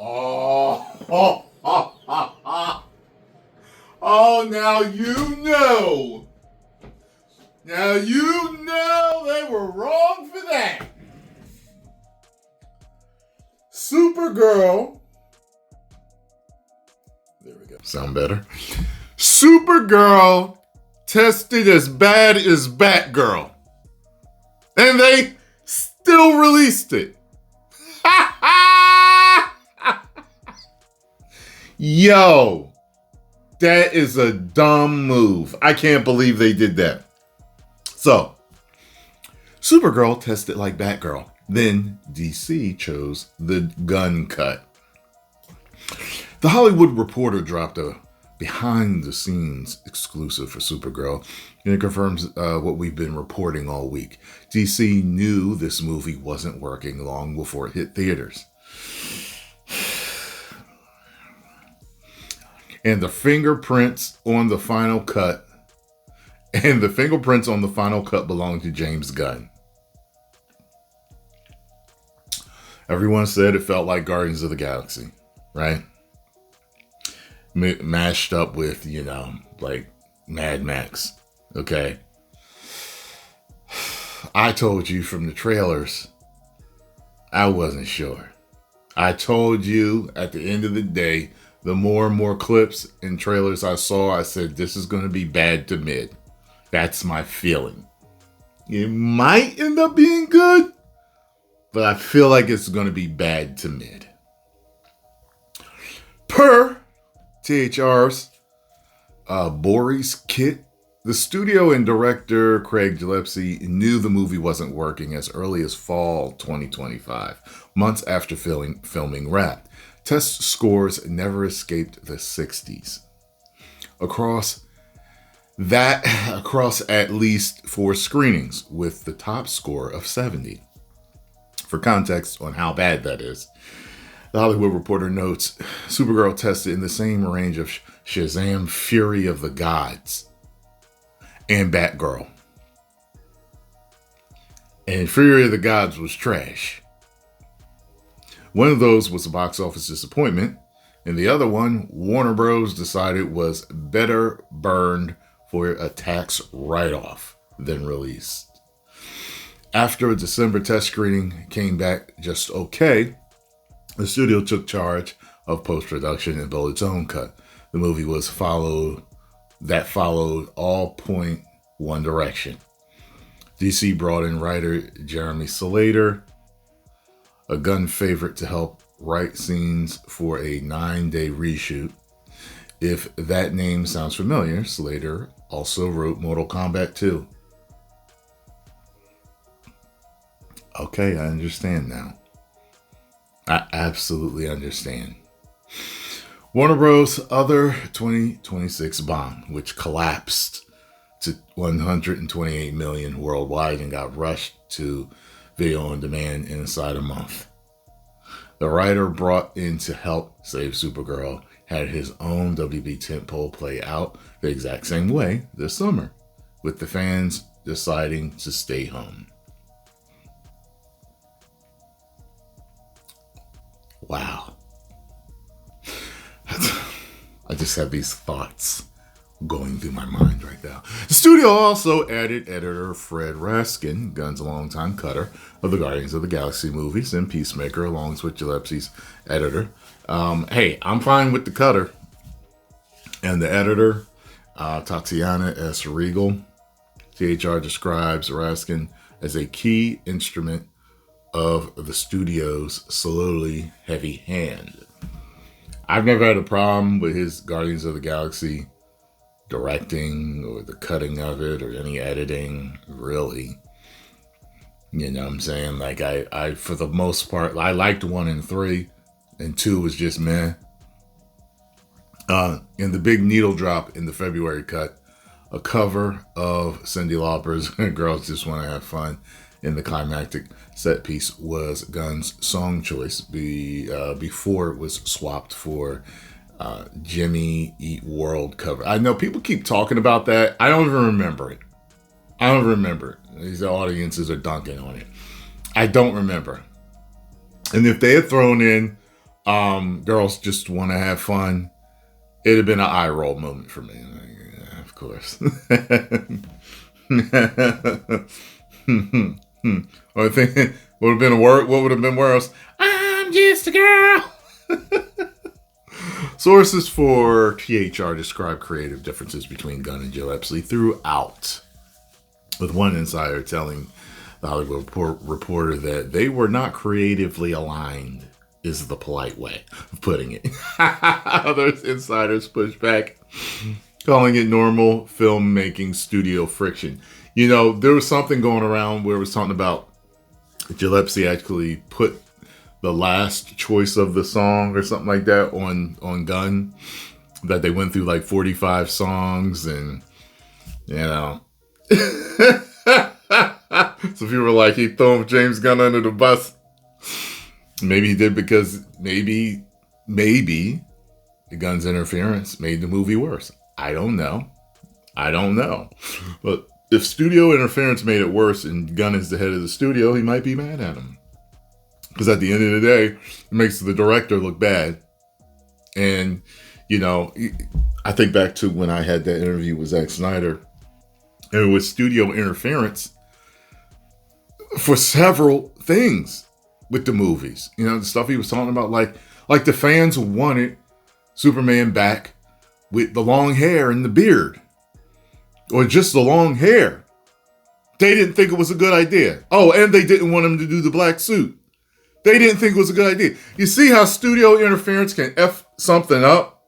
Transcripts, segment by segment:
Oh, oh, now you know. Now you know they were wrong for that. Supergirl. There we go. Sound better? Supergirl tested as bad as BATGIRL. And they still released it. Yo, that is a dumb move. I can't believe they did that. So, Supergirl tested like Batgirl. Then DC chose the gun cut. The Hollywood Reporter dropped a behind-the-scenes exclusive for Supergirl, and it confirms what we've been reporting all week. DC knew this movie wasn't working long before it hit theaters. And the fingerprints on the final cut belong to James Gunn. Everyone said it felt like Guardians of the Galaxy, right? Mashed up with, like Mad Max, okay? I told you from the trailers, I wasn't sure. I told you at the end of the day, the more and more clips and trailers I saw, I said, this is going to be bad to mid. That's my feeling. It might end up being good, but I feel like it's going to be bad to mid. Per THR's Boris Kit, the studio and director Craig Gillespie knew the movie wasn't working as early as fall 2025, months after filming wrapped. Test scores never escaped the 60s. Across at least 4 screenings, with the top score of 70. For context on how bad that is, The Hollywood Reporter notes, Supergirl tested in the same range of Shazam Fury of the Gods and Batgirl. And Fury of the Gods was trash. One of those was a box office disappointment, and the other one, Warner Bros. Decided was better burned for a tax write-off than released. After a December test screening came back just okay, the studio took charge of post-production and built its own cut. The movie followed all point one direction. DC brought in writer Jeremy Slater, a Gunn favorite, to help write scenes for a 9-day reshoot. If that name sounds familiar, Slater also wrote Mortal Kombat 2. Okay, I understand now. I absolutely understand. Warner Bros. Other 2026 bomb, which collapsed to $128 million worldwide and got rushed to video on demand inside a month. The writer brought in to help save Supergirl had his own WB tentpole play out the exact same way this summer, with the fans deciding to stay home. Wow. I just have these thoughts going through my mind right now. The studio also added editor Fred Raskin, Gunn's longtime cutter of the Guardians of the Galaxy movies, and Peacemaker, along with Gillespie's editor. Hey, I'm fine with the cutter. And the editor, Tatiana S. Regal. THR describes Raskin as a key instrument of the studio's slowly heavy hand. I've never had a problem with his Guardians of the Galaxy directing or the cutting of it or any editing, really. You know what I'm saying? Like, I for the most part, I liked 1 and 3, and 2 was just meh. And the big needle drop in the February cut, a cover of Cyndi Lauper's Girls Just Want to Have Fun in the climactic set piece was Gunn's song choice before it was swapped for Jimmy Eat World cover. I know people keep talking about that. I don't even remember it. These audiences are dunking on it. I don't remember. And if they had thrown in Girls just want to have fun. It'd have been an eye roll moment for me. Like, yeah, of course. I think what would have been worse? I'm just a girl. Sources for THR describe creative differences between Gunn and Gillespie throughout, with one insider telling the Hollywood Reporter that they were not creatively aligned, is the polite way of putting it. Other insiders push back, calling it normal filmmaking studio friction. You know, there was something going around where it was talking about Gillespie actually put the last choice of the song or something like that on Gunn, that they went through like 45 songs, and you know. So people were like, he threw James Gunn under the bus. Maybe he did because maybe the Gunn's interference made the movie worse. I don't know. But if studio interference made it worse and Gunn is the head of the studio, he might be mad at him. Because at the end of the day, it makes the director look bad. And, you know, I think back to when I had that interview with Zack Snyder. And it was studio interference for several things with the movies. You know, the stuff he was talking about, like the fans wanted Superman back with the long hair and the beard. Or just the long hair. They didn't think it was a good idea. Oh, and they didn't want him to do the black suit. They didn't think it was a good idea. You see how studio interference can F something up?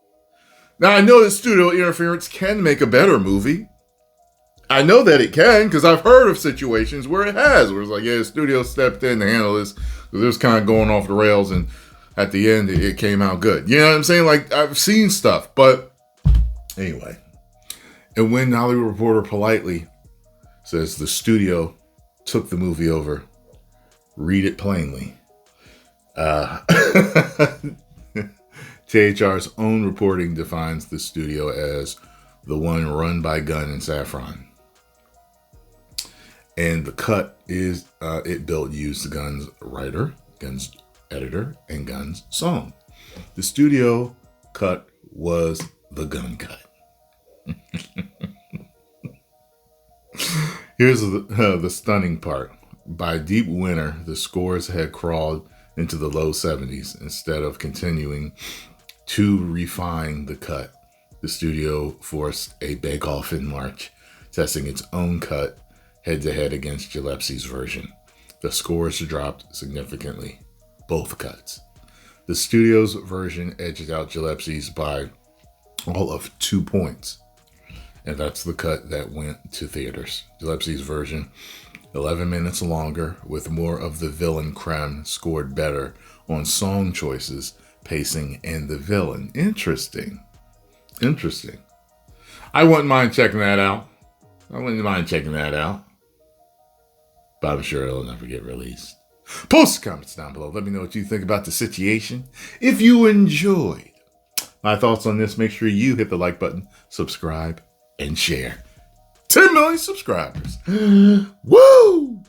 Now, I know that studio interference can make a better movie. I know that it can, because I've heard of situations where it has, where it's like, yeah, the studio stepped in to handle this, because it was kind of going off the rails, and at the end, it came out good. You know what I'm saying? Like, I've seen stuff, but anyway. And when the Hollywood Reporter politely says the took the movie over, read it plainly. THR's own reporting defines the studio as the one run by Gunn and Safran. And the cut is it used Gunn's writer, Gunn's editor, and Gunn's song. The studio cut was the Gunn cut. Here's the stunning part. By deep winter, the scores had crawled into the low 70s. Instead of continuing to refine the cut, the studio forced a bake-off in March, testing its own cut head-to-head against Gillespie's version. The scores dropped significantly, both cuts. The studio's version edged out Gillespie's by all of 2 points. And that's the cut that went to theaters. Gillespie's version, 11 minutes longer, with more of the villain creme, scored better on song choices, pacing, and the villain. Interesting. I wouldn't mind checking that out. But I'm sure it'll never get released. Post comments down below. Let me know what you think about the situation. If you enjoyed my thoughts on this, make sure you hit the like button, subscribe, and share. 10 million subscribers. Woo!